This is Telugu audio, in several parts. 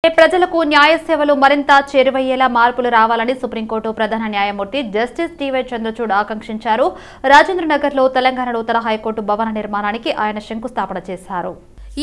ప్రజలకు న్యాయ సేవలు మరింత చేరువయ్యేలా మార్పులు రావాలని సుప్రీంకోర్టు ప్రధాన న్యాయమూర్తి జస్టిస్ టీవై చంద్రచూడ్ ఆకాంక్షించారు. రాజేంద్రనగర్లో తెలంగాణ నూతన హైకోర్టు భవన నిర్మాణానికి ఆయన శంకుస్థాపన చేశారు.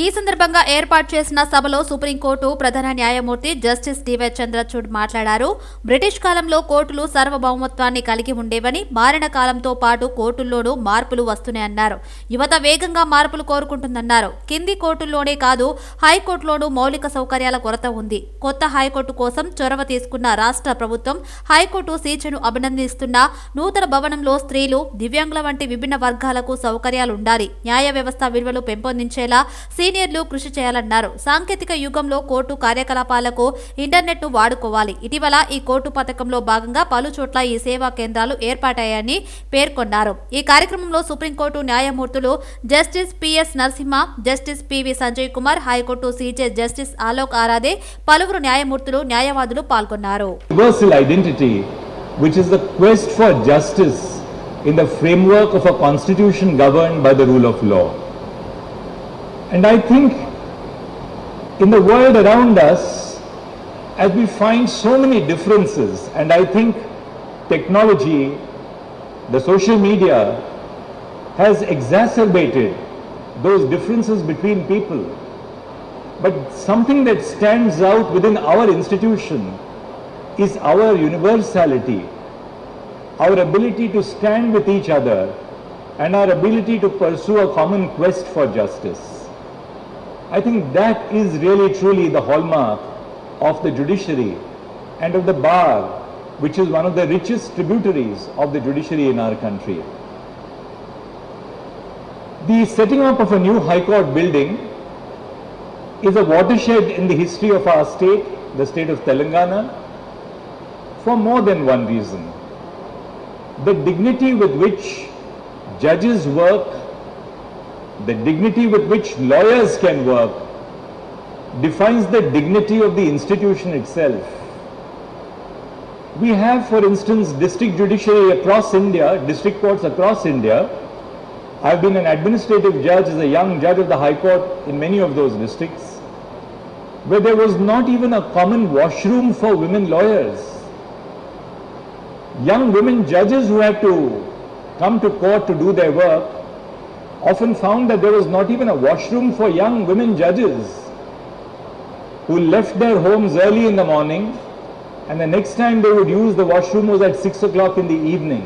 ఈ సందర్భంగా ఏర్పాటు చేసిన సభలో సుప్రీంకోర్టు ప్రధాన న్యాయమూర్తి జస్టిస్ టీవై చంద్రచూడ్ మాట్లాడారు. బ్రిటిష్ కాలంలో కోర్టులు సార్వభౌమత్వాన్ని కలిగి ఉండేవని, మారిన కాలంతో పాటు కోర్టుల్లోనూ మార్పులు వస్తున్నాయన్నారు. యువత వేగంగా మార్పులు కోరుకుంటుందన్నారు. కింది కోర్టుల్లోనే కాదు, హైకోర్టులోనూ మౌలిక సౌకర్యాల కొరత ఉంది. కొత్త హైకోర్టు కోసం చొరవ తీసుకున్న రాష్ట్ర ప్రభుత్వం హైకోర్టు సీచను అభినందిస్తున్న నూతన భవనంలో స్త్రీలు, దివ్యాంగుల వంటి విభిన్న వర్గాలకు సౌకర్యాలుండాలి. న్యాయ వ్యవస్థ విలువలు పెంపొందించేలా సీనియర్లు కృషి చేయాలన్నారు. సాంకేతిక యుగంలో కోర్టు కార్యకలాపాలకు ఇంటర్నెట్ను వాడుకోవాలి. ఇటీవల ఈ కోర్టు పథకంలో భాగంగా పలు చోట్ల ఈ సేవా కేంద్రాలు ఏర్పాటయ్యాయని పేర్కొన్నారు. ఈ కార్యక్రమంలో సుప్రీంకోర్టు న్యాయమూర్తులు justice PS Narasimha, justice PV Sanjay Kumar, high court CJ justice Alok Aradhe, పలువురు న్యాయమూర్తులు, న్యాయవాదులు పాల్గొన్నారు. Which is the quest for justice in the framework of a constitution governed by the rule of law. And I think in the world around us, as we find so many differences, and I think technology, the social media has exacerbated those differences between people. But something that stands out within our institution is our universality, our ability to stand with each other, and our ability to pursue a common quest for justice. I think that is really truly the hallmark of the judiciary and of the bar, which is one of the richest tributaries of the judiciary in our country. The setting up of a new High Court building is a watershed in the history of our state, the state of Telangana, for more than one reason. The dignity with which judges work, the dignity with which lawyers can work, defines the dignity of the institution itself. We have, for instance, district judiciary across India, district courts across India. I've been an administrative judge as a young judge of the High Court in many of those districts, where there was not even a common washroom for women lawyers. Young women judges who had to come to court to do their work often found that there was not even a washroom for young women judges who left their homes early in the morning, and the next time they would use the washroom was at 6 o'clock in the evening.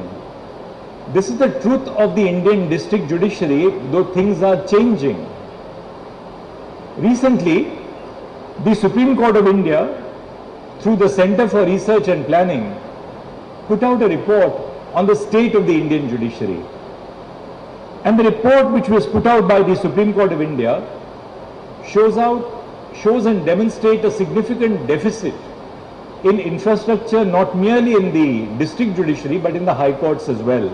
This is the truth of the Indian district judiciary, though things are changing. Recently, the Supreme Court of India, through the Center for Research and Planning, put out a report on the state of the Indian judiciary. And the report which was put out by the Supreme Court of India shows and demonstrates a significant deficit in infrastructure, not merely in the district judiciary but in the high courts as well.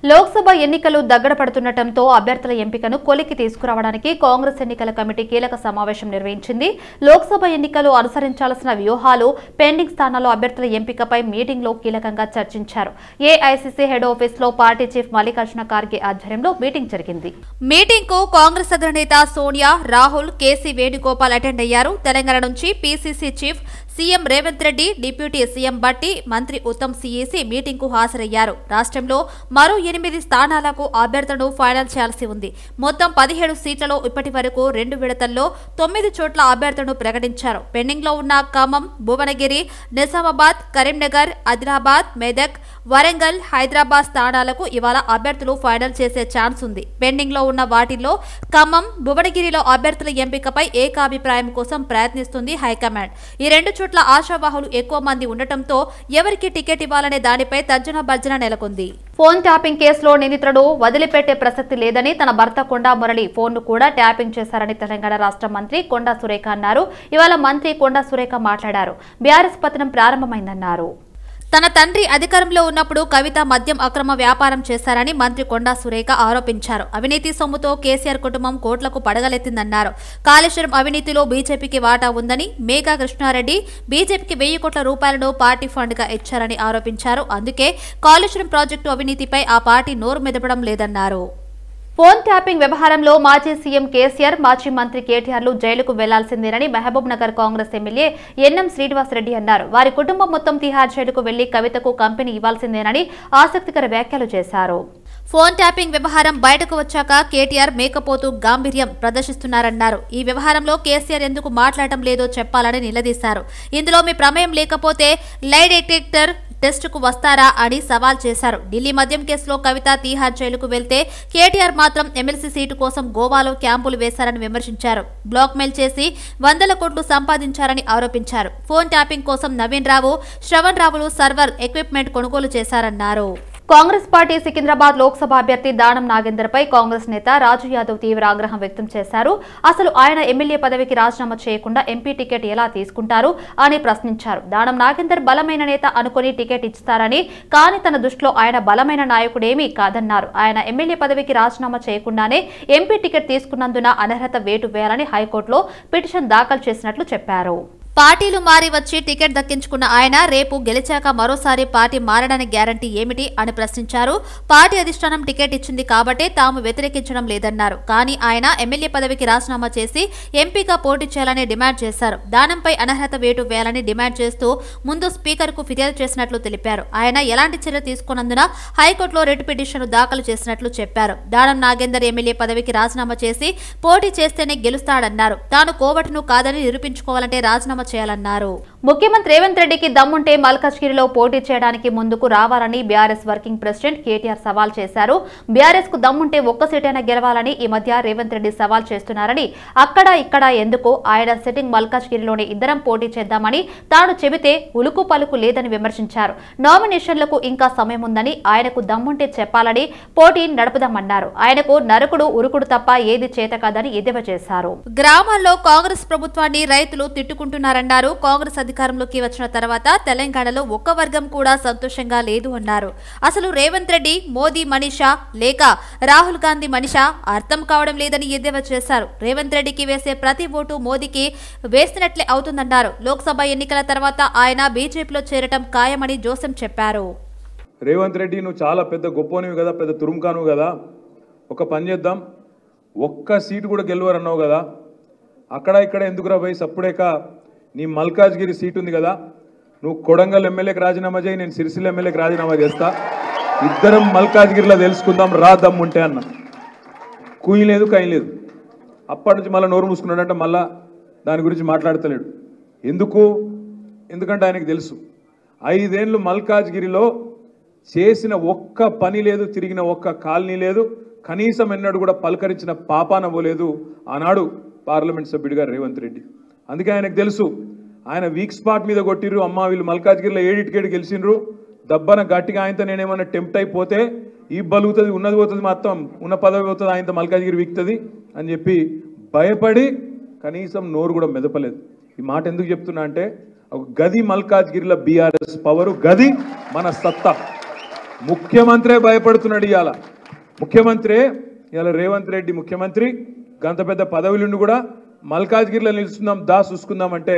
Lok Sabha ఎన్నికలు దగ్గర పడుతుండటంతో అభ్యర్థుల ఎంపికను కొలిక్కి తీసుకురావడానికి కాంగ్రెస్ ఎన్నికల కమిటీ కీలక సమావేశం నిర్వహించింది. లోక్సభ ఎన్నికలు అనుసరించాల్సిన వ్యూహాలు, పెండింగ్ స్థానాల్లో అభ్యర్థుల ఎంపికపై మీటింగ్లో కీలకంగా చర్చించారు. ఏఐసీసీ హెడ్ ఆఫీస్లో పార్టీ చీఫ్ మల్లికార్జున ఖార్గే ఆధ్వర్యంలో మీటింగ్ జరిగింది. మీటింగ్కు కాంగ్రెస్ అగ్రనేత సోనియా, రాహుల్, కేసీ వేణుగోపాల్ అటెండ్ అయ్యారు. తెలంగాణ నుంచి PCC chief CM Revanth Reddy, deputy CM బట్టి, మంత్రి ఉత్తమ్ సీఈసీ మీటింగ్కు హాజరయ్యారు. రాష్ట్రంలో మరో 8 స్థానాలకు అభ్యర్థులను ఫైనల్ చేయాల్సి ఉంది. మొత్తం 17 సీట్లలో ఇప్పటి వరకు 2 విడతల్లో 9 చోట్ల అభ్యర్థులను ప్రకటించారు. పెండింగ్లో ఉన్న ఖమ్మం, భువనగిరి, నిజామాబాద్, కరీంనగర్, ఆదిలాబాద్, మెదక్, వరంగల్, హైదరాబాద్ స్థానాలకు ఇవాళ అభ్యర్థులు ఫైనల్ చేసే ఛాన్స్ ఉంది. పెండింగ్లో ఉన్న వాటిల్లో ఖమ్మం, భువనగిరిలో అభ్యర్థుల ఎంపికపై ఏకాభిప్రాయం కోసం ప్రయత్నిస్తుంది హైకమాండ్. ఈ 2 చోట్ల ఆశావాహులు ఎక్కువ మంది ఉండటంతో ఎవరికి టికెట్ ఇవ్వాలనే దానిపై తర్జన భర్జన నెలకొంది. ఫోన్ ట్యాపింగ్ కేసులో నిందితులను వదిలిపెట్టే ప్రసక్తి లేదని, తన భర్త కొండా మురళి ఫోన్ను కూడా ట్యాపింగ్ చేశారని తెలంగాణ రాష్ట్ర మంత్రి కొండా సురేఖ అన్నారు. ఇవాళ మంత్రి కొండా సురేఖ మాట్లాడారు. బీఆర్ఎస్ పతనం ప్రారంభమైందన్నారు. తన తండ్రి అధికారంలో ఉన్నప్పుడు కవిత మద్యం అక్రమ వ్యాపారం చేశారని మంత్రి కొండా సురేఖ ఆరోపించారు. అవినీతి సొమ్ముతో కేసీఆర్ కుటుంబం కోట్లకు పడగలెత్తిందన్నారు. కాళేశ్వరం అవినీతిలో బీజేపీకి వాటా ఉందని, మేఘా కృష్ణారెడ్డి బీజేపీకి 1000 కోట్ల రూపాయలను పార్టీ ఫండ్ గా ఇచ్చారని ఆరోపించారు. అందుకే కాళేశ్వరం ప్రాజెక్టు అవినీతిపై ఆ పార్టీ నోరు మెదపడం లేదన్నారు. ఫోన్ ట్యాపింగ్ వ్యవహారంలో మాజీ సీఎం కేసీఆర్, మాజీ మంత్రి కేటీఆర్లు జైలుకు వెళ్లాల్సిందేనని మహబూబ్ నగర్ కాంగ్రెస్ ఎమ్మెల్యే ఎన్ఎం శ్రీనివాసరెడ్డి అన్నారు. వారి కుటుంబం మొత్తం తిహార్ జైలుకు వెళ్లి కవితకు కంపెనీ ఇవ్వాల్సిందేనని ఆసక్తికర వ్యాఖ్యలు చేశారు. ఫోన్ ట్యాపింగ్ వ్యవహారం బయటకు వచ్చాక కేటీఆర్ మేకపోతూ గాంభీర్యం ప్రదర్శిస్తున్నారన్నారు. ఈ వ్యవహారంలో కేసీఆర్ ఎందుకు మాట్లాడటం లేదో చెప్పాలని నిలదీశారు. ఇందులో మీ ప్రమేయం లేకపోతే లై డిటెక్టర్ టెస్టుకు వస్తారా అని సవాల్ చేశారు. ఢిల్లీ మద్యం కేసులో కవిత తీహార్ జైలుకు వెళ్తే కేటీఆర్ మాత్రం ఎమ్మెల్సీ సీటు కోసం గోవాలో క్యాంపులు వేశారని విమర్శించారు. బ్లాక్ మెయిల్ చేసి 100 కోట్లు సంపాదించారని ఆరోపించారు. ఫోన్ ట్యాపింగ్ కోసం నవీన్ రావు, శ్రవణ్ రావులు సర్వర్ ఎక్విప్మెంట్ కొనుగోలు చేశారన్నారు. కాంగ్రెస్ పార్టీ సికింద్రాబాద్ లోక్సభ అభ్యర్థి దానం నాగేందర్ పై కాంగ్రెస్ నేత రాజు యాదవ్ తీవ్ర ఆగ్రహం వ్యక్తం చేశారు. అసలు ఆయన ఎమ్మెల్యే పదవికి రాజీనామా చేయకుండా ఎంపీ టికెట్ ఎలా తీసుకుంటారు అని ప్రశ్నించారు. దానం నాగేందర్ బలమైన నేత అనుకుని టికెట్ ఇస్తారని, కానీ తన దృష్టిలో ఆయన బలమైన నాయకుడేమీ కాదన్నారు. ఆయన ఎమ్మెల్యే పదవికి రాజీనామా చేయకుండానే ఎంపీ టికెట్ తీసుకున్నందున అనర్హత వేటు వేయాలని హైకోర్టులో పిటిషన్ దాఖలు చేసినట్లు చెప్పారు. పార్టీలు మారి వచ్చి టికెట్ దక్కించుకున్న ఆయన రేపు గెలిచాక మరోసారి పార్టీ మారడానికి గ్యారంటీ ఏమిటి అని ప్రశ్నించారు. పార్టీ అధిష్టానం టికెట్ ఇచ్చింది కాబట్టే తాము వ్యతిరేకించడం లేదన్నారు. కానీ ఆయన ఎమ్మెల్యే పదవికి రాజీనామా చేసి ఎంపీగా పోటీ చేయాలని డిమాండ్ చేశారు. దానంపై అనర్హత వేటు వేయాలని డిమాండ్ చేస్తూ ముందు స్పీకర్కు ఫిర్యాదు చేసినట్లు తెలిపారు. ఆయన ఎలాంటి చర్య తీసుకున్నందున హైకోర్టులో రిట్ పిటిషన్ దాఖలు చేసినట్లు చెప్పారు. దానం నాగేందర్ ఎమ్మెల్యే పదవికి రాజీనామా చేసి పోటీ చేస్తేనే గెలుస్తాడన్నారు. తాను కోవటను కాదని నిరూపించుకోవాలంటే రాజీనామా చేయాలన్నారు. ముఖ్యమంత్రి రేవంత్ రెడ్డికి దమ్ముంటే మల్కాజ్గిరిలో పోటీ చేయడానికి ముందుకు రావాలని బీఆర్ఎస్ వర్కింగ్ ప్రెసిడెంట్ కేటీఆర్ సవాల్ చేశారు. బీఆర్ఎస్ కు దమ్ముంటే ఒక్క సీటైనా గెలవాలని ఈ మధ్య రేవంత్ రెడ్డి సవాల్ చేస్తున్నారని, అక్కడ ఇక్కడ ఎందుకు ఆయన సెట్టింగ్ మల్కాజ్గిరిలోనే ఇద్దరం పోటీ చేద్దామని తాను చెబితే ఉలుకు పలుకు లేదని విమర్శించారు. నామినేషన్లకు ఇంకా సమయం ఉందని, ఆయనకు దమ్ముంటే చెప్పాలని పోటీ నడుపుదామన్నారు. ఆయనకు నరకుడు ఉరుకుడు తప్ప ఏది చేత కాదని ఎద్దేవా చేశారు. గ్రామాల్లో కాంగ్రెస్ ప్రభుత్వాన్ని రైతులు తిట్టుకుంటున్నారు. కాంగ్రెస్ అధికారంలోకి వచ్చిన తర్వాత తెలంగాణలో ఒక్క వర్గం కూడా సంతోషంగా లేదు అన్నారు. అసలు రేవంత్ రెడ్డి మోదీ మనిషా లేక రాహుల్ గాంధీ మనిషా అర్థం కావడం లేదని ఎద్దేవా చేశారు. రేవంత్ రెడ్డికి వేసే ప్రతి ఓటు మోదీకి వేసినట్లే అవుతుందన్నారు. లోక్సభ ఎన్నికల తర్వాత ఆయన బీజేపీలో చేరటం ఖాయమని జోసెం చెప్పారు. రేవంత్ రెడ్డి నువ్వు చాలా పెద్ద గొప్పనివి కదా, పెద్ద తురుంకాను కదా, ఒక పని చేద్దాం, ఒక్క సీటు కూడా గెలవరన్నావు కదా, అక్కడ ఇక్కడ ఎందుకురా పోయి సప్పుడేక నీ మల్కాజ్గిరి సీటు ఉంది కదా, నువ్వు కొడంగల్ ఎమ్మెల్యేకి రాజీనామా చేయి, నేను సిరిసిల్ల ఎమ్మెల్యేకి రాజీనామా చేస్తా, ఇద్దరం మల్కాజ్గిరిలో తెలుసుకుందాం రా దమ్ముంటే అన్న. కూయి లేదు కై లేదు. అప్పటి నుంచి మళ్ళీ నోరు మూసుకున్నాడంటే మళ్ళా దాని గురించి మాట్లాడతలేడు. ఎందుకంటే ఆయనకు తెలుసు 5 ఏళ్ళు మల్కాజ్గిరిలో చేసిన ఒక్క పని లేదు, తిరిగిన ఒక్క కాలనీ లేదు, కనీసం ఎన్నడూ కూడా పలకరించిన పాపాన పోలేదు ఆనాడు పార్లమెంట్ సభ్యుడిగా రేవంత్ రెడ్డి. అందుకే ఆయనకు తెలుసు ఆయన వీక్ స్పాట్ మీద కొట్టిర్రు. అమ్మ వీళ్ళు మల్కాజ్గిరిలో 7 గెలిచిండ్రు, దబ్బన గట్టిగా ఆయనతో నేనేమన్నా టెంప్ట్ అయిపోతే ఈ బలుగుతుంది, ఉన్నది పోతుంది, మొత్తం ఉన్న పదవి పోతుంది, ఆయనతో మల్కాజ్గిరి వీక్తుంది అని చెప్పి భయపడి కనీసం నోరు కూడా మెదపలేదు. ఈ మాట ఎందుకు చెప్తున్నా అంటే ఒక గది మల్కాజ్గిరిలో బీఆర్ఎస్ పవరు, గది మన సత్తా. ముఖ్యమంత్రే భయపడుతున్నాడు ఇవాళ. ముఖ్యమంత్రి ఇవాళ రేవంత్ రెడ్డి ముఖ్యమంత్రి గంత పెద్ద పదవులుండి కూడా మల్కాజ్గిరిలో నిలుస్తున్నాం దా చూసుకుందాం అంటే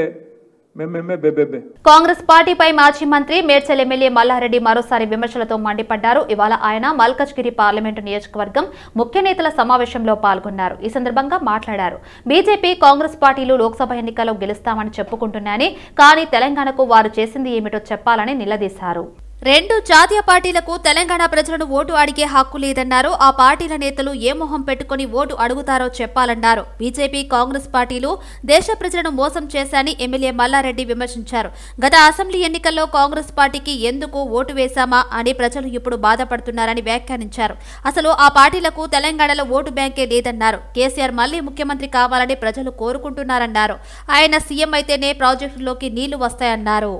కాంగ్రెస్ పార్టీపై మాజీ మంత్రి మేడ్చల్ ఎమ్మెల్యే మల్లారెడ్డి మరోసారి విమర్శలతో మండిపడ్డారు. ఇవాళ ఆయన మల్కాజ్గిరి పార్లమెంటు నియోజకవర్గం ముఖ్య నేతల సమావేశంలో పాల్గొన్నారు. ఈ సందర్భంగా మాట్లాడారు. బీజేపీ కాంగ్రెస్ పార్టీలు లోక్సభ ఎన్నికల్లో గెలుస్తామని చెప్పుకుంటున్నాయని, కానీ తెలంగాణకు వారు చేసింది ఏమిటో చెప్పాలని నిలదీశారు. 2 జాతీయ పార్టీలకు తెలంగాణ ప్రజలను ఓటు అడిగే హక్కు లేదన్నారు. ఆ పార్టీల నేతలు ఏ మొహం పెట్టుకుని ఓటు అడుగుతారో చెప్పాలన్నారు. బీజేపీ కాంగ్రెస్ పార్టీలు దేశ ప్రజలను మోసం చేశారని ఎమ్మెల్యే మల్లారెడ్డి విమర్శించారు. గత అసెంబ్లీ ఎన్నికల్లో కాంగ్రెస్ పార్టీకి ఎందుకు ఓటు వేశామా అని ప్రజలు ఇప్పుడు బాధపడుతున్నారని వ్యాఖ్యానించారు. అసలు ఆ పార్టీలకు తెలంగాణలో ఓటు బ్యాంకే లేదన్నారు. కేసీఆర్ మళ్లీ ముఖ్యమంత్రి కావాలని ప్రజలు కోరుకుంటున్నారన్నారు. ఆయన సీఎం అయితేనే ప్రాజెక్టులోకి నీళ్లు వస్తాయన్నారు.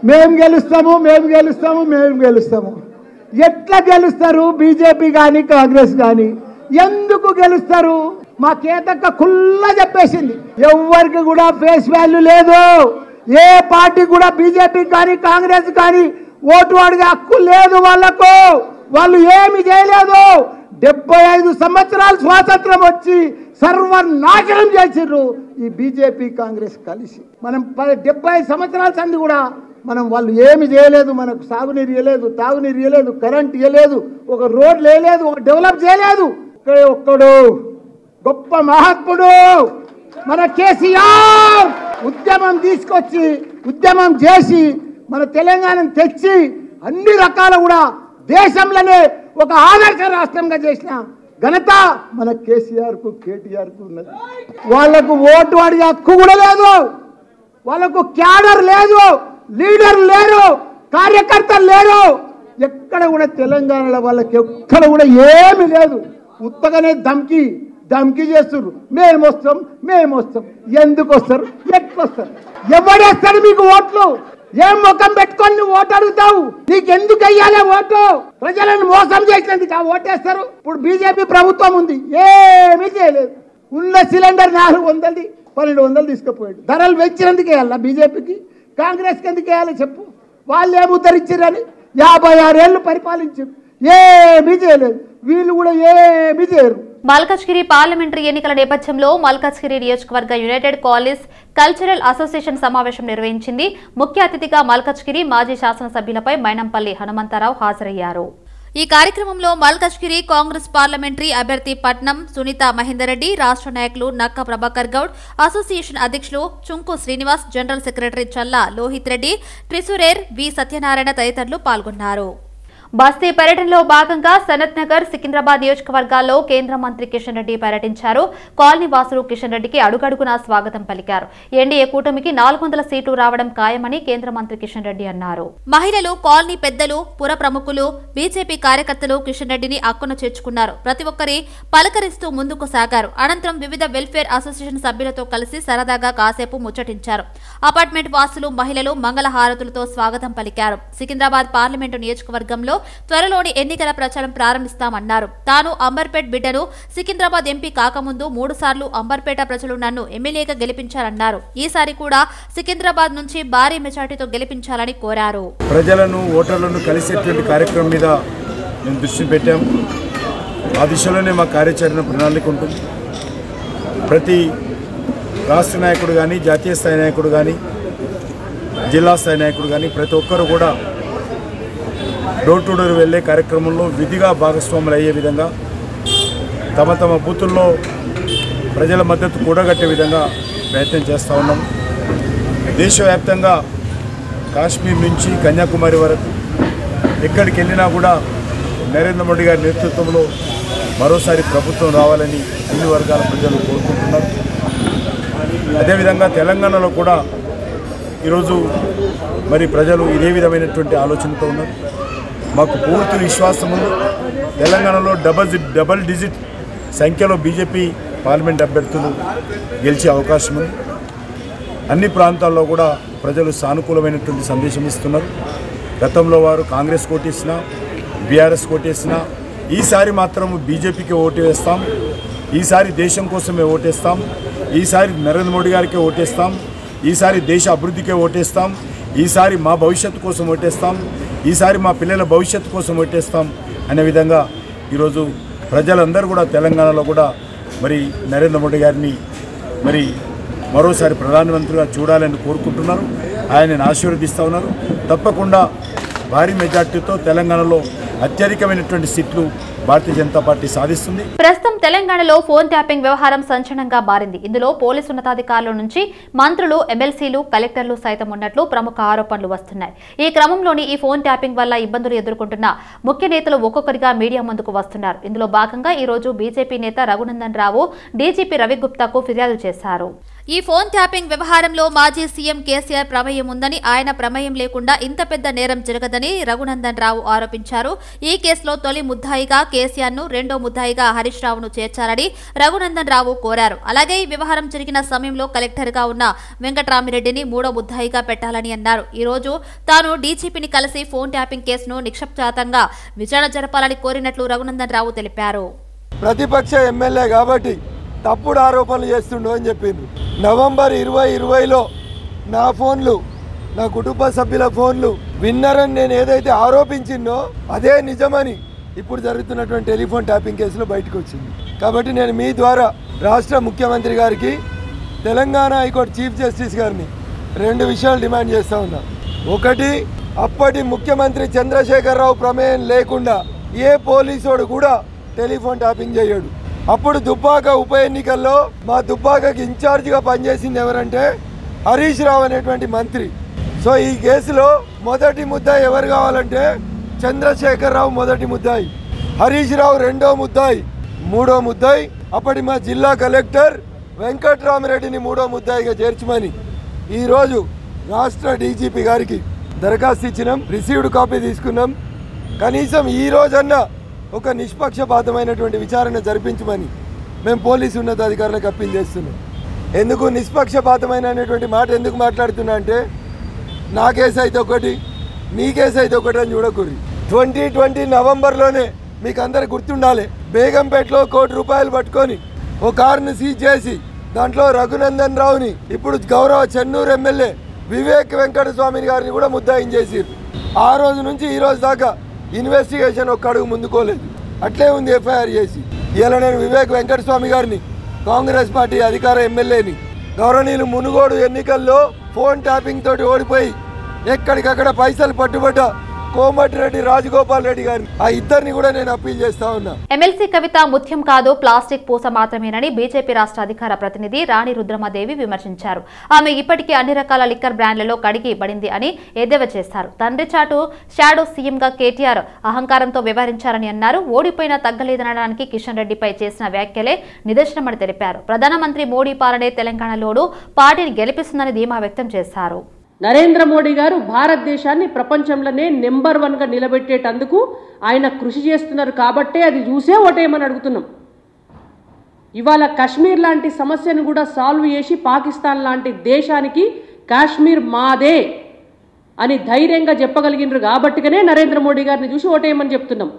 మేము గెలుస్తాము. ఎట్లా గెలుస్తారు? బీజేపీ కానీ కాంగ్రెస్ కానీ ఎందుకు గెలుస్తారు? మా కేతక్క కుల్లా చెప్పేసింది, ఎవరికి కూడా ఫేస్ వాల్యూ లేదు. ఏ పార్టీ కూడా బీజేపీ కానీ కాంగ్రెస్ కానీ ఓటు అడిగే హక్కు లేదు వాళ్ళకు. వాళ్ళు ఏమి చేయలేదు. 75 సంవత్సరాలు స్వాతంత్రం వచ్చి సర్వనాశనం చేసిర్రు ఈ బీజేపీ కాంగ్రెస్ కలిసి. మనం 70 సంవత్సరాల సంది కూడా వాళ్ళు ఏమి చేయలేదు. మనకు సాగునీరు ఇవ్వలేదు, తాగునీరు ఇవ్వలేదు, కరెంట్ ఇవ్వలేదు, ఒక రోడ్లు వేయలేదు, ఒక డెవలప్ చేయలేదు. ఒక్కడే ఒక్కడు గొప్ప మహాత్ముడు మన కేసీఆర్. ఉద్యమం తీసుకొచ్చి ఉద్యమం చేసి మన తెలంగాణను తెచ్చి అన్ని రకాల కూడా దేశంలోనే ఒక ఆదర్శ రాష్ట్రంగా చేసిన ఘనత మన కేసీఆర్కు కేటీఆర్కు ఉన్నది. వాళ్లకు ఓటు అడిగే హక్కు కూడా లేదు, వాళ్ళకు క్యాడర్ లేదు, లీడర్ లేరు, కార్యకర్తలు లేరు. ఎక్కడ కూడా తెలంగాణలో వాళ్ళకి ఎక్కడ కూడా ఏమి లేదు. ఉత్తగానే ధమ్కి చేస్తున్నారు. మేము వస్తాం. ఎందుకు వస్తారు? ఎట్లా వస్తారు? ఎవడేస్తాడు మీకు ఓట్లు? ఏం ముఖం పెట్టుకొని నువ్వు ఓటు అడుగుతావు? నీకెందుకు వెయ్యాలి ఓటు? ప్రజలను మోసం చేసినందుకు ఆ ఓటేస్తారు. ఇప్పుడు బీజేపీ ప్రభుత్వం ఉంది, ఏమీ చేయలేదు. ఉన్న సిలిండర్ 400 1200 తీసుకుపోయాడు. ధరలు పెంచినందుకు వేయాలా బీజేపీకి? కాంగ్రెస్కి ఎందుకు వేయాలి చెప్పు? వాళ్ళు ఏమి ఉద్ధరించారని 56 ఏళ్ళు పరిపాలించారు, ఏమీ చేయలేదు. వీళ్ళు కూడా ఏమీ చేయరు. మల్కాజ్గిరి పార్లమెంటరీ ఎన్నికల నేపథ్యంలో మల్కాజ్గిరి నియోజకవర్గ యునైటెడ్ కాలేజ్ కల్చరల్ అసోసియేషన్ సమావేశం నిర్వహించింది. ముఖ్య అతిథిగా మల్కాజ్గిరి మాజీ శాసనసభ్యులపై మైనంపల్లి హనుమంతరావు హాజరయ్యారు. ఈ కార్యక్రమంలో మల్కాజ్గిరి కాంగ్రెస్ పార్లమెంటరీ అభ్యర్థి పట్నం సునీత మహేందర్ రెడ్డి, రాష్ట్ర నాయకులు నక్క ప్రభాకర్ గౌడ్, అసోసియేషన్ అధ్యక్షులు చుంకు శ్రీనివాస్, జనరల్ సెక్రటరీ చల్లా లోహిత్ రెడ్డి, ట్రెజరర్ వి సత్యనారాయణ తదితరులు పాల్గొన్నారు. బస్తీ పర్యటనలో భాగంగా సనత్ నగర్, సికింద్రాబాద్ నియోజకవర్గాల్లో కేంద్ర మంత్రి కిషన్ రెడ్డి పర్యటించారు. కాలనీ వాసులు కిషన్ రెడ్డికి అడుగడుగునా స్వాగతం పలికారు. ఎన్డీఏ కూటమికి 400 సీట్లు రావడం ఖాయమని కేంద్ర మంత్రి కిషన్ రెడ్డి అన్నారు. మహిళలు, కాలనీ పెద్దలు, పుర ప్రముఖులు, బీజేపీ కార్యకర్తలు కిషన్ రెడ్డిని అక్కున చేర్చుకున్నారు. ప్రతి ఒక్కరి పలకరిస్తూ ముందుకు సాగారు. అనంతరం వివిధ వెల్ఫేర్ అసోసియేషన్ సభ్యులతో కలిసి సరదాగా కాసేపు ముచ్చటించారు. అపార్ట్మెంట్ వాసులు, మహిళలు మంగళహారతులతో స్వాగతం పలికారు. సికింద్రాబాద్ పార్లమెంటు నియోజకవర్గంలో త్వరలోని ఎన్నికల ప్రచారం ప్రారంభిస్తామన్నారు. తాను అంబర్పేట్ బిడ్డను. సికింద్రాబాద్ ఎంపీ కాకముందు 3 సార్లు అంబర్పేట ప్రజలు నన్ను ఎమ్మెల్యేగా గెలిపించారన్నారు. ఈసారి కూడా సికింద్రాబాద్ నుంచి భారీ మెజార్టీతో గెలిపించాలని కోరారు. ప్రజలను, ఓటర్లను కలిసేటువంటి కార్యక్రమం మీద మేము దృష్టి పెట్టాం. ఆ దిశలోనే మా కార్యాచరణ ప్రణాళిక ఉంటుంది. ప్రతి రాష్ట్ర నాయకుడు కానీ, జాతీయ స్థాయి నాయకుడు కానీ, జిల్లా స్థాయి నాయకుడు కానీ ప్రతి ఒక్కరు కూడా డోర్ టు డోర్ వెళ్ళే కార్యక్రమంలో విధిగా భాగస్వాములు అయ్యే విధంగా, తమ తమ బూతుల్లో ప్రజల మద్దతు కూడగట్టే విధంగా ప్రయత్నం చేస్తూ ఉన్నాం. దేశవ్యాప్తంగా కాశ్మీర్ నుంచి కన్యాకుమారి వరకు ఎక్కడికి వెళ్ళినా కూడా నరేంద్ర మోడీ గారి నేతృత్వంలో మరోసారి ప్రభుత్వం రావాలని అన్ని వర్గాల ప్రజలు కోరుకుంటున్నారు. అదేవిధంగా తెలంగాణలో కూడా ఈరోజు మరి ప్రజలు ఇదే విధమైనటువంటి ఆలోచనతో ఉన్నారు. మాకు పూర్తి విశ్వాసం ఉంది. తెలంగాణలో డబల్ డిజిట్ సంఖ్యలో బీజేపీ పార్లమెంట్ అభ్యర్థులు గెలిచే అవకాశం ఉంది. అన్ని ప్రాంతాల్లో కూడా ప్రజలు సానుకూలమైనటువంటి సందేశం ఇస్తున్నారు. గతంలో వారు కాంగ్రెస్ కోటేసినా, బీఆర్ఎస్ కోటేసినా ఈసారి మాత్రం బీజేపీకి ఓటు వేస్తాం, ఈసారి దేశం కోసమే ఓటేస్తాం, ఈసారి నరేంద్ర మోడీ గారికే ఓటేస్తాం, ఈసారి దేశ అభివృద్ధికే ఓటేస్తాం, ఈసారి మా భవిష్యత్తు కోసం ఓటేస్తాం, ఈసారి మా పిల్లల భవిష్యత్తు కోసం ఓటేస్తాం అనే విధంగా ఈరోజు ప్రజలందరూ కూడా తెలంగాణలో కూడా మరి నరేంద్ర మోడీ గారిని మరి మరోసారి ప్రధానమంత్రిగా చూడాలని కోరుకుంటున్నారు. ఆయనను ఆశీర్వదిస్తూ ఉన్నారు. తప్పకుండా భారీ మెజార్టీతో తెలంగాణలో అత్యధికమైనటువంటి సీట్లు భారతీయ జనతా పార్టీ సాధిస్తుంది. ప్రస్తుతం తెలంగాణలో ఫోన్ ట్యాపింగ్ వ్యవహారం సంచలనంగా మారింది. ఇందులో పోలీసు ఉన్నతాధికారుల నుంచి మంత్రులు, ఎమ్మెల్సీలు, కలెక్టర్లు సైతం ఉన్నట్లు ప్రముఖ ఆరోపణలు వస్తున్నాయి. ఈ క్రమంలోని ఈ ఫోన్ ట్యాపింగ్ వల్ల ఇబ్బందులు ఎదుర్కొంటున్న ముఖ్య నేతలు ఒక్కొక్కరిగా మీడియా ముందుకు వస్తున్నారు. ఇందులో భాగంగా ఈ రోజు బీజేపీ నేత రఘునందన్ రావు డీజీపీ రవి గుప్తాకు ఫిర్యాదు చేశారు. ఈ ఫోన్ ట్యాపింగ్ వ్యవహారంలో మాజీ సీఎం కేసీఆర్ ప్రమేయం ఉందని, ఆయన ప్రమేయం లేకుండా ఇంత పెద్ద నేరం జరగదని రఘునందన్ రావు ఆరోపించారు. ఈ కేసులో తొలి ముద్దాయిగా కేసీఆర్ ను, రెండో ముద్దాయిగా హరీష్ రావును చేర్చాలని రఘునందన్ రావు కోరారు. అలాగే ఈ వ్యవహారం జరిగిన సమయంలో కలెక్టర్ గా ఉన్న వెంకట్రామిరెడ్డిని మూడో ముద్దాయిగా పెట్టాలని అన్నారు. ఈ రోజు తాను డీజీపీని కలిసి ఫోన్ ట్యాపింగ్ కేసును నిష్పక్షపాతంగా విచారణ జరపాలని కోరినట్లు రఘునందన్ రావు తెలిపారు. ప్రతిపక్ష ఎమ్మెల్యే కాబట్టి తప్పుడు ఆరోపణలు చేస్తుండో అని చెప్పింది. నవంబర్ 2020లో నా ఫోన్లు, నా కుటుంబ సభ్యుల ఫోన్లు విన్నారని నేను ఏదైతే ఆరోపించిందో అదే నిజమని ఇప్పుడు జరుగుతున్నటువంటి టెలిఫోన్ ట్యాపింగ్ కేసులో బయటకు వచ్చింది. కాబట్టి నేను మీ ద్వారా రాష్ట్ర ముఖ్యమంత్రి గారికి, తెలంగాణ హైకోర్టు చీఫ్ జస్టిస్ గారిని 2 విషయాలు డిమాండ్ చేస్తూ ఉన్నా. ఒకటి, అప్పటి ముఖ్యమంత్రి చంద్రశేఖరరావు ప్రమేయం లేకుండా ఏ పోలీసోడు కూడా టెలిఫోన్ ట్యాపింగ్ చేయడు. అప్పుడు దుబ్బాక ఉప ఎన్నికల్లో మా దుబ్బాకకి ఇన్ఛార్జిగా పనిచేసింది ఎవరంటే హరీష్ రావు అనేటువంటి మంత్రి. సో ఈ కేసులో మొదటి ముద్దాయి ఎవరు కావాలంటే చంద్రశేఖరరావు మొదటి ముద్దాయి, హరీష్ రావు రెండో ముద్దాయి, మూడో ముద్దాయి అప్పటి మా జిల్లా కలెక్టర్ వెంకట్రామరెడ్డిని మూడో ముద్దాయిగా చేర్చమని ఈరోజు రాష్ట్ర డీజీపీ గారికి దరఖాస్తు ఇచ్చినాం. రిసీవ్డ్ కాపీ తీసుకున్నాం. కనీసం ఈ రోజన్నా ఒక నిష్పక్షపాతమైనటువంటి విచారణ జరిపించమని మేము పోలీసు ఉన్నతాధికారులకు అప్పీల్ చేస్తున్నాం. ఎందుకు నిష్పక్షపాతమైనటువంటి మాట ఎందుకు మాట్లాడుతున్నా అంటే నా కేసు అయితే ఒకటి, నీ కేసు అయితే ఒకటి అని చూడకూరి. 2020 నవంబర్లోనే మీకు అందరికి గుర్తుండాలి, బేగంపేటలో ₹1,00,00,000 పట్టుకొని ఓ కారుని సీజ్ చేసి దాంట్లో రఘునందన్ రావుని ఇప్పుడు గౌరవ చెన్నూరు ఎమ్మెల్యే వివేక్ వెంకటస్వామి గారిని కూడా ముద్దాయిం చేసిరు. ఆ రోజు నుంచి ఈ రోజు దాకా ఇన్వెస్టిగేషన్ ఒక్క అడుగు ముందుకోలేదు, అట్లే ఉంది ఎఫ్ఐఆర్ చేసి. ఇలా నేను వివేక్ వెంకటస్వామి గారిని కాంగ్రెస్ పార్టీ అధికార ఎమ్మెల్యేని గౌరవనీయులు మునుగోడు ఎన్నికల్లో ఫోన్ ట్యాపింగ్ తోటి ఓడిపోయి ఎక్కడికక్కడ పైసలు పట్టుబట్ట కోమటిరెడ్డి రాజగోపాల్ రెడ్డి గారిని ఆ ఇద్దరిని కూడా నేను అప్పీల్ చేస్తా ఉన్నా. ఎమ్మెల్సీ కవిత ముత్యం కాదు, ప్లాస్టిక్ పూస మాత్రమేనని బీజేపీ రాష్ట్ర అధికార ప్రతినిధి రాణి రుద్రమదేవి విమర్శించారు. ఆమె ఇప్పటికీ అన్ని రకాల లిక్కర్ బ్రాండ్లలో కడిగి పడింది అని ఎద్దేవా చేశారు. తండ్రి చాటు షాడో సీఎంగా కేటీఆర్ అహంకారంతో వ్యవహరించారని అన్నారు. ఓడిపోయినా తగ్గలేదనడానికి కిషన్ రెడ్డిపై చేసిన వ్యాఖ్యలే నిదర్శనమని తెలిపారు. ప్రధానమంత్రి మోడీ పాలనే తెలంగాణలోనూ పార్టీని గెలిపిస్తుందని ధీమా వ్యక్తం చేశారు. నరేంద్ర మోడీ గారు భారతదేశాన్ని ప్రపంచంలోనే నెంబర్ 1గా నిలబెట్టేటందుకు ఆయన కృషి చేస్తున్నారు కాబట్టే అది చూసే ఓటేయమని అడుగుతున్నాం. ఇవాళ కాశ్మీర్ లాంటి సమస్యను కూడా సాల్వ్ చేసి పాకిస్తాన్ లాంటి దేశానికి కాశ్మీర్ మాదే అని ధైర్యంగా చెప్పగలిగినారు కాబట్టిగానే నరేంద్ర మోడీ గారిని చూసి ఓటేయమని చెప్తున్నాం.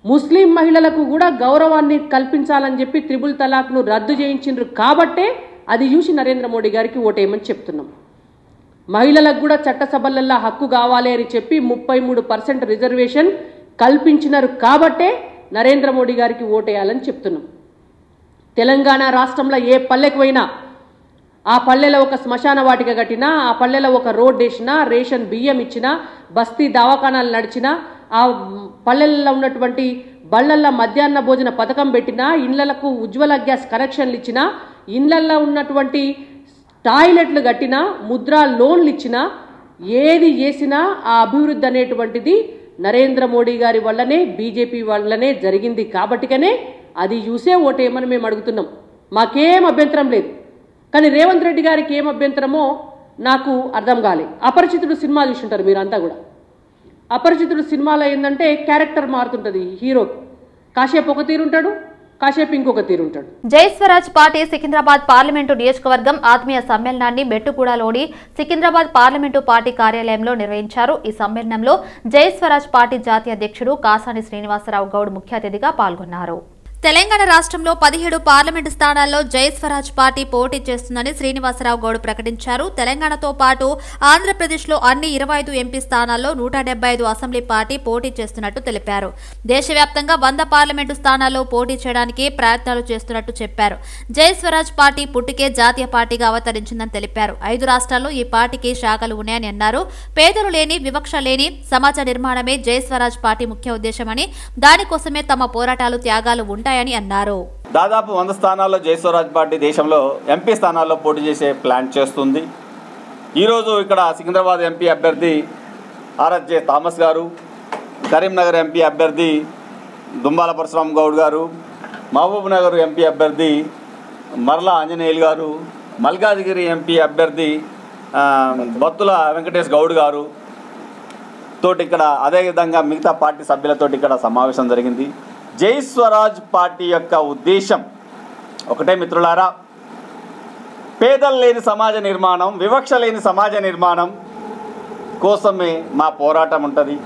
ముస్లిం మహిళలకు కూడా గౌరవాన్ని కల్పించాలని చెప్పి త్రిబుల్ తలాక్ను రద్దు చేయించిండ్రు కాబట్టే అది చూసి నరేంద్ర మోడీ గారికి ఓటేయమని చెప్తున్నాం. మహిళలకు కూడా చట్టసభలల్లో హక్కు కావాలి అని చెప్పి 33% రిజర్వేషన్ కల్పించినారు కాబట్టే నరేంద్ర మోడీ గారికి ఓటేయాలని చెప్తున్నాం. తెలంగాణ రాష్ట్రంలో ఏ పల్లెకు పోయినా ఆ పల్లెలో ఒక శ్మశాన వాటిక కట్టినా, ఆ పల్లెలో ఒక రోడ్ వేసినా, రేషన్ బియ్యం ఇచ్చినా, బస్తీ దవాఖానాలు నడిచినా, ఆ పల్లెల్లో ఉన్నటువంటి బళ్ళల్లో మధ్యాహ్న భోజన పథకం పెట్టినా, ఇళ్లకు ఉజ్వల గ్యాస్ కనెక్షన్లు ఇచ్చినా, ఇళ్లల్లో ఉన్నటువంటి టాయిలెట్లు కట్టినా, ముద్రా లోన్లు ఇచ్చినా, ఏది చేసినా ఆ అభివృద్ధి అనేటువంటిది నరేంద్ర మోడీ గారి వల్లనే, బీజేపీ వల్లనే జరిగింది కాబట్టికనే అది చూసే ఓటేయమని మేము అడుగుతున్నాం. మాకేం అభ్యంతరం లేదు. కానీ రేవంత్ రెడ్డి గారికి ఏం అభ్యంతరమో నాకు అర్థం కాలే. అపరిచితుడు సినిమా చూసుంటారు మీరంతా కూడా. అపరిచితుడు సినిమాలో ఏంటంటే క్యారెక్టర్ మారుతుంటుంది. హీరోకి కాసేపు ఒక తీరుంటాడు, కాసేపు ఇంకొక తీరుంటాడు. జయస్వరాజ్ పార్టీ సికింద్రాబాద్ పార్లమెంటు నియోజకవర్గం ఆత్మీయ సమ్మేళనాన్ని మెట్టుగూడలోని సికింద్రాబాద్ పార్లమెంటు పార్టీ కార్యాలయంలో నిర్వహించారు. ఈ సమ్మేళనంలో జయస్వరాజ్ పార్టీ జాతీయ అధ్యక్షుడు కాసాని శ్రీనివాసరావు గౌడ్ ముఖ్య అతిథిగా పాల్గొన్నారు. తెలంగాణ రాష్ట్రంలో 17 పార్లమెంటు స్థానాల్లో జయస్వరాజ్ పార్టీ పోటీ చేస్తుందని శ్రీనివాసరావు గౌడ్ ప్రకటించారు. తెలంగాణతో పాటు ఆంధ్రప్రదేశ్లో అన్ని 25 ఎంపీ స్థానాల్లో 175 అసెంబ్లీ పార్టీ పోటీ చేస్తున్నట్టు తెలిపారు. దేశవ్యాప్తంగా 100 పార్లమెంటు స్థానాల్లో పోటీ చేయడానికి ప్రయత్నాలు చేస్తున్నట్టు చెప్పారు. జయస్వరాజ్ పార్టీ పుట్టికే జాతీయ పార్టీగా అవతరించిందని తెలిపారు. 5 రాష్ట్రాల్లో ఈ పార్టీకి శాఖలు ఉన్నాయని అన్నారు. పేదలు లేని, వివక్ష లేని సమాజ నిర్మాణమే జయస్వరాజ్ పార్టీ ముఖ్య ఉద్దేశమని, దానికోసమే తమ పోరాటాలు, త్యాగాలు ఉంటాయని అన్నారు. దాదాపు 100 స్థానాల్లో జయస్వరాజ్ పార్టీ దేశంలో ఎంపీ స్థానాల్లో పోటీ చేసే ప్లాన్ చేస్తుంది. ఈరోజు ఇక్కడ సికింద్రాబాద్ ఎంపీ అభ్యర్థి ఆర్ఎస్జే థామస్ గారు, కరీంనగర్ ఎంపీ అభ్యర్థి దుంబాల పరశురామ్ గౌడ్ గారు, మహబూబ్ నగర్ ఎంపీ అభ్యర్థి మర్ల ఆంజనేయులు గారు, మల్కాజ్గిరి ఎంపీ అభ్యర్థి బత్తుల వెంకటేష్ గౌడ్ గారు తోటి ఇక్కడ, అదేవిధంగా మిగతా పార్టీ సభ్యులతోటి ఇక్కడ సమావేశం జరిగింది. జయస్వరాజ్ పార్టీ యొక్క ఉద్దేశం ఒకటే మిత్రులారా, పేదలు లేని సమాజ నిర్మాణం, వివక్ష లేని సమాజ నిర్మాణం కోసమే మా పోరాటం ఉంటుంది.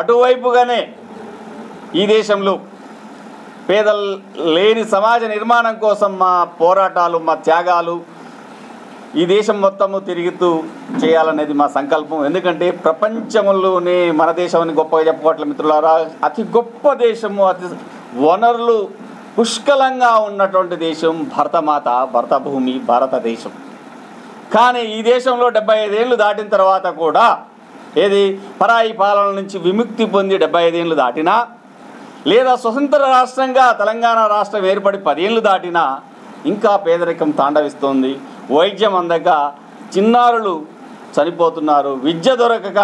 అటువైపుగానే ఈ దేశంలో పేదలు లేని సమాజ నిర్మాణం కోసం మా పోరాటాలు, మా త్యాగాలు ఈ దేశం మొత్తము తిరుగుతూ చేయాలనేది మా సంకల్పం. ఎందుకంటే ప్రపంచంలోనే మన దేశాన్ని గొప్పగా చెప్పుకోవట్లే మిత్రులారా. అతి గొప్ప దేశము, అతి వనరులు పుష్కలంగా ఉన్నటువంటి దేశం భరతమాత, భరత భూమి, భారతదేశం. కానీ ఈ దేశంలో 75 ఏళ్ళు దాటిన తర్వాత కూడా ఏది పరాయి పాలన నుంచి విముక్తి పొంది 75 ఏళ్ళు దాటినా లేదా స్వతంత్ర రాష్ట్రంగా తెలంగాణ రాష్ట్రం ఏర్పడి 10 ఏళ్ళు దాటినా ఇంకా పేదరికం తాండవిస్తోంది. వైద్యం అందక చిన్నారులు చనిపోతున్నారు. విద్య దొరకక.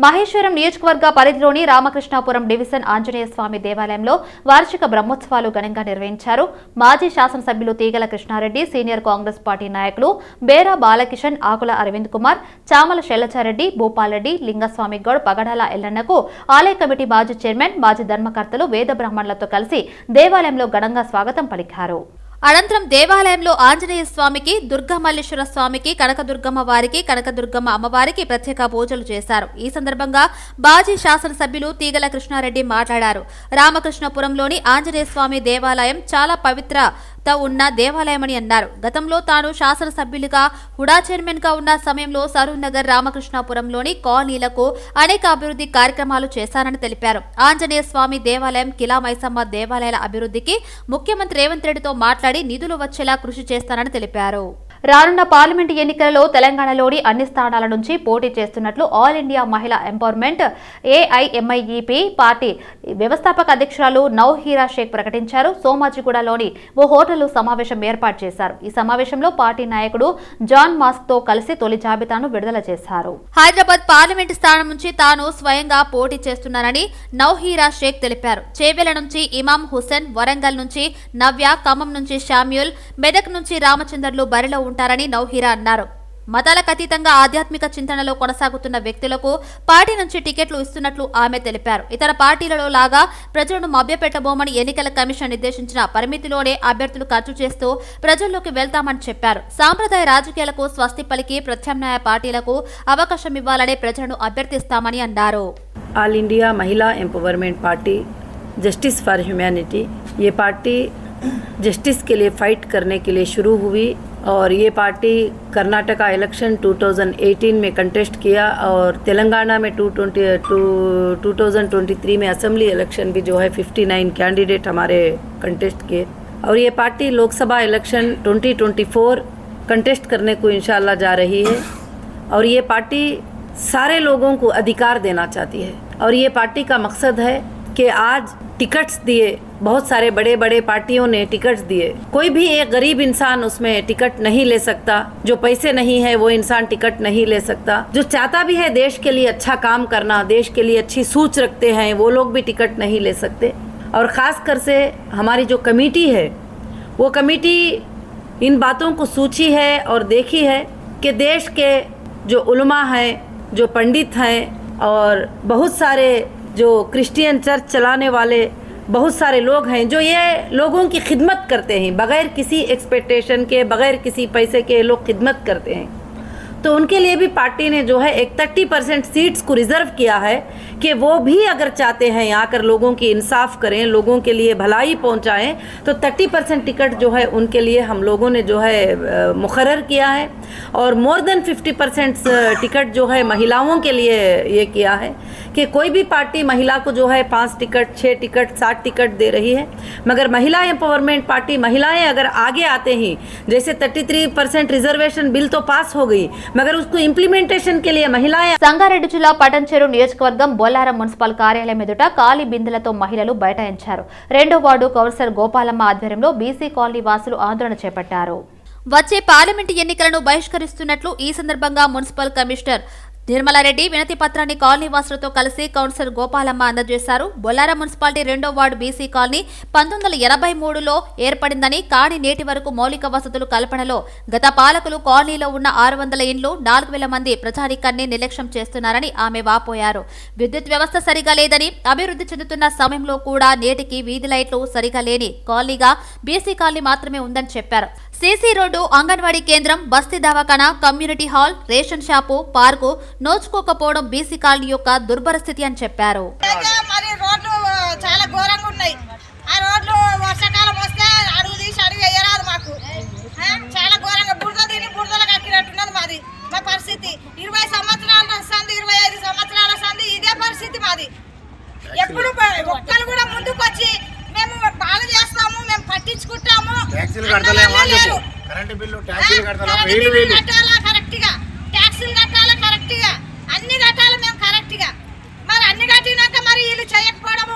మహేశ్వరం నియోజకవర్గ పరిధిలోని రామకృష్ణాపురం డివిజన్ ఆంజనేయ స్వామి దేవాలయంలో వార్షిక బ్రహ్మోత్సవాలు ఘనంగా నిర్వహించారు. మాజీ శాసనసభ్యులు తీగల కృష్ణారెడ్డి, సీనియర్ కాంగ్రెస్ పార్టీ నాయకులు బేరా బాలకిషన్, ఆకుల అరవింద్ కుమార్, చామల శైలజారెడ్డి, భూపాల్రెడ్డి, లింగస్వామి గౌడ్, పగడాల ఎల్లన్నకు ఆలయ కమిటీ మాజీ చైర్మన్, మాజీ ధర్మకర్తలు వేద బ్రాహ్మణులతో కలిసి దేవాలయంలో ఘనంగా స్వాగతం పలికారు. అనంతరం దేవాలయంలో ఆంజనేయ స్వామికి, దుర్గామల్లేశ్వర స్వామికి, కనకదుర్గమ్మ వారికి, కనకదుర్గమ్మ అమ్మవారికి ప్రత్యేక పూజలు చేశారు. ఈ సందర్భంగా మాజీ శాసనసభ్యులు తీగల కృష్ణారెడ్డి మాట్లాడారు. రామకృష్ణపురంలోని ఆంజనేయ స్వామి దేవాలయం చాలా పవిత్రత ఉన్న దేవాలయమని అన్నారు. గతంలో తాను శాసనసభ్యులుగా హుడా చైర్మన్ గా ఉన్న సమయంలో సరూర్ నగర్ రామకృష్ణాపురంలోని కాలనీలకు అనేక అభివృద్ధి కార్యక్రమాలు చేశారని తెలిపారు. ఆంజనేయ స్వామి దేవాలయం, కిలా మైసమ్మ దేవాలయాల అభివృద్ధికి ముఖ్యమంత్రి రేవంత్ రెడ్డితో మాట్లాడి నిధులు వచ్చేలా కృషి చేస్తానని తెలిపారు. రానున్న పార్లమెంటు ఎన్నికలలో తెలంగాణలోని అన్ని స్థానాల నుంచి పోటీ చేస్తున్నట్లు ఆల్ ఇండియా మహిళా ఎంపవర్మెంట్ AIMIEP పార్టీ వ్యవస్థాపక అధ్యక్షురాలు నౌహీరా షేక్ ప్రకటించారు. సోమాజిగూడలోని ఓ హోటల్లో సమావేశం ఏర్పాటు చేశారు. ఈ సమావేశంలో పార్టీ నాయకుడు జాన్ మాస్క్ తో కలిసి తొలి జాబితాను విడుదల చేశారు. హైదరాబాద్ పార్లమెంటు స్థానం నుంచి తాను స్వయంగా పోటీ చేస్తున్నానని నౌహీరా షేక్ తెలిపారు. చేవెల నుంచి ఇమాం హుసేన్, వరంగల్ నుంచి నవ్య, ఖమ్మం నుంచి శామ్యూల్, మెదక్ నుంచి రామచంద్రలు బరిలో ఉంటారని నౌహీరా అన్నారు. మతాలకు అతీతంగా ఆధ్యాత్మిక చింతనలో కొనసాగుతున్న వ్యక్తులకు పార్టీ నుంచి టికెట్లు ఇస్తున్నట్లు ఆమె తెలిపారు. ఇతర పార్టీలలో లాగా ప్రజలను మభ్యపెట్టబోమని ఎన్నికల కమిషన్ నిర్దేశించిన పరిమితిలోనే అభ్యర్థులు ఖర్చు చేస్తూ ప్రజల్లోకి వెళ్తామని చెప్పారు. సాంప్రదాయ రాజకీయాలకు స్వస్తి పలికి ప్రత్యామ్నాయ పార్టీలకు అవకాశం ఇవ్వాలని ప్రజలను అభ్యర్థిస్తామని అన్నారు. ఆల్ ఇండియా మహిళా empowerment party, justice for humanity, ये पार्टी जस्टिस के लिए फ़ाइट करने के लिए शुरू हुई और ये पार्टी कर्नाटका इलेक्शन 2018 में कंटेस्ट किया और तेलंगाना में 2023 में असेंबली इलेक्शन भी जो है 59 कैंडिडेट हमारे कंटेस्ट किए और ये पार्टी लोकसभा इलेक्शन 2024 कंटेस्ट करने को इंशाल्लाह जा रही है और ये पार्टी सारे लोगों को अधिकार देना चाहती है और ये पार्टी का मकसद है कि आज टिकट्स दिए, बहुत सारे बड़े बड़े पार्टियों ने टिकट्स दिए, कोई भी एक गरीब इंसान उसमें टिकट नहीं ले सकता, जो पैसे नहीं है वो इंसान टिकट नहीं ले सकता, जो चाहता भी है देश के लिए अच्छा काम करना, देश के लिए अच्छी सोच रखते हैं वो लोग भी टिकट नहीं ले सकते। और ख़ास कर से हमारी जो कमेटी है वो कमेटी इन बातों को सोची है और देखी है कि देश के जो उलमा हैं, जो पंडित हैं और बहुत सारे जो क्रिश्चियन चर्च चलाने वाले बहुत सारे लोग हैं जो ये लोगों की खिदमत करते हैं, बग़ैर किसी एक्सपेक्टेशन के, बग़ैर किसी पैसे के लोग खिदमत करते हैं, तो उनके लिए भी पार्टी ने जो है एक 30% सीट्स को रिज़र्व किया है कि वो भी अगर चाहते हैं यहाँ कर लोगों की इंसाफ करें, लोगों के लिए भलाई पहुँचाएँ, तो 30% टिकट जो है उनके लिए हम लोगों ने जो है मुकर्रर किया है और मोर देन 50% टिकट जो है महिलाओं के लिए ये किया है कि कोई भी पार्टी महिला को जो है 5 टिकट, 6 टिकट, 7 टिकट दे रही है, मगर महिला एम्पावरमेंट पार्टी महिलाएं अगर आगे आते ही, जैसे 33% रिजर्वेशन बिल तो पास हो गई, मगर उसको इंप्लीमेंटेशन के लिए महिलाएं। సంగారెడ్డి జిల్లా పటంచెరు నియోజకవర్గం బొల్లారం మున్సిపల్ కార్యాలయం ఎదుట ఖాళీ బిందెలతో మహిళలు బైఠాయించారు. 2వ వార్డు కౌన్సిలర్ గోపాలమ్మ ఆధ్వర్యంలో బీసీ కాలనీ వాసులు ఆందోళన చేపట్టారు. వచ్చే పార్లమెంటు ఎన్నికలను బహిష్కరిస్తున్నట్లు ఈ సందర్భంగా మున్సిపల్ కమిషనర్ నిర్మలారెడ్డి వినతి పత్రాన్ని కాలనీ వాసులతో కలిసి కౌన్సిలర్ గోపాలమ్మ అందజేశారు. బొల్లారం మున్సిపాలిటీ 2వ వార్డు బీసీ కాలనీ 1983లో ఏర్పడిందని, కానీ నేటి వరకు మౌలిక వసతులు కల్పనలో గత పాలకులు కాలనీలో ఉన్న 600 ఇండ్లు, 4000 మంది ప్రజానీకాన్ని నిర్లక్ష్యం చేస్తున్నారని ఆమె వాపోయారు. విద్యుత్ వ్యవస్థ సరిగా లేదని, అభివృద్ధి చెందుతున్న సమయంలో కూడా నేటికి వీధి లైట్లు సరిగా లేని కాలనీగా బీసీ కాలనీ మాత్రమే ఉందని చెప్పారు. సీసీ రోడ్డు, అంగన్వాడీ కేంద్రం, Basti Dawakhana, community hall, ration shop, park నోచుకోకపోవడం బీసీ కాలనీ యొక్క దుర్భర స్థితి అని చెప్పారు. రోడ్లు చాలా ఘోరంగా ఉన్నాయి. ఆ రోడ్లు వర్షాకాలం వస్తే అడుగు తీసి అడుగు వేయరాదు. మాకు చాలా ఘోరంగా బురద తిని బురదలు కక్కినట్టున్నది మాది. మా పరిస్థితి 20 సంవత్సరాల వస్తుంది, 25 సంవత్సరాల వస్తుంది, ఇదే పరిస్థితి మాది. ఎప్పుడు ఒక్కరు కూడా ముందుకు వచ్చి మేము బాగా చేస్తాము, మేము పట్టించుకుంటాము, కట్టాలా కరెక్ట్గా, ట్యాక్సీలు కట్టాలా కరెక్ట్గా, అన్ని కట్టాలి మేము కరెక్ట్గా. మరి అన్ని కట్టినాక మరి వీళ్ళు చేయకపోవడము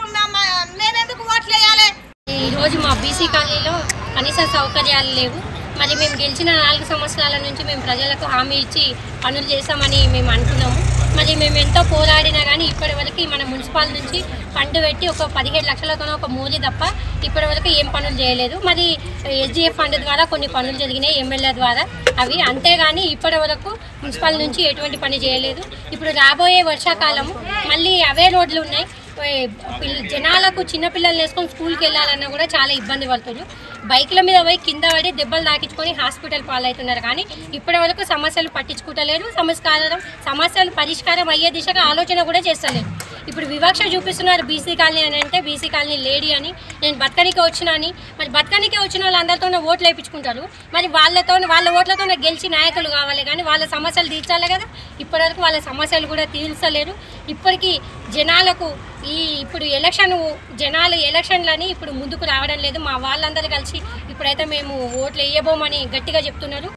లేవు. మరి మేము గెలిచిన 4 సంవత్సరాల నుంచి మేము ప్రజలకు హామీ ఇచ్చి పనులు చేస్తామని మేము అనుకున్నాము. మరి మేము ఎంతో పోరాడినా కానీ ఇప్పటివరకు మన మున్సిపాల్ నుంచి ఫండ్ పెట్టి ఒక 17 లక్షలతో ఒక మోదీ తప్ప ఇప్పటివరకు ఏం పనులు చేయలేదు. మరి SDF ఫండ్ ద్వారా కొన్ని పనులు జరిగినాయి ఎమ్మెల్యే ద్వారా, అవి అంతేగాని ఇప్పటివరకు మున్సిపల్ నుంచి ఎటువంటి పని చేయలేదు. ఇప్పుడు రాబోయే వర్షాకాలము మళ్ళీ అవే రోడ్లు ఉన్నాయి. జనాలకు చిన్నపిల్లలు వేసుకొని స్కూల్కి వెళ్ళాలన్నా కూడా చాలా ఇబ్బంది పడుతున్నారు. బైక్ల మీద పోయి కింద పడి దెబ్బలు తాకించుకొని హాస్పిటల్ పాలవుతున్నారు. కానీ ఇప్పటి వరకు సమస్యలు పట్టించుకుంటలేరు. సమస్యలు పరిష్కారం అయ్యే దిశగా ఆలోచన కూడా చేస్తలేరు. ఇప్పుడు వివక్ష చూపిస్తున్నారు. బీసీ కాలనీ అని అంటే బీసీ కాలనీ లేడీ అని, నేను బతకనికే వచ్చినా అని. మరి బతకనికే వచ్చిన వాళ్ళందరితోనే ఓట్లు వేయించుకుంటారు. మరి వాళ్ళ ఓట్లతోనే గెలిచి నాయకులు కావాలి కానీ వాళ్ళ సమస్యలు తీర్చాలి కదా. ఇప్పటివరకు వాళ్ళ సమస్యలు కూడా తీర్చలేరు. ఇప్పటికీ జనాలకు ఇప్పుడు ఎలక్షన్లని ఇప్పుడు ముందుకు రావడం లేదు. మా వాళ్ళందరూ కలిసి ఇప్పుడైతే మేము ఓట్లు వేయబోమని గట్టిగా చెప్తున్నారు.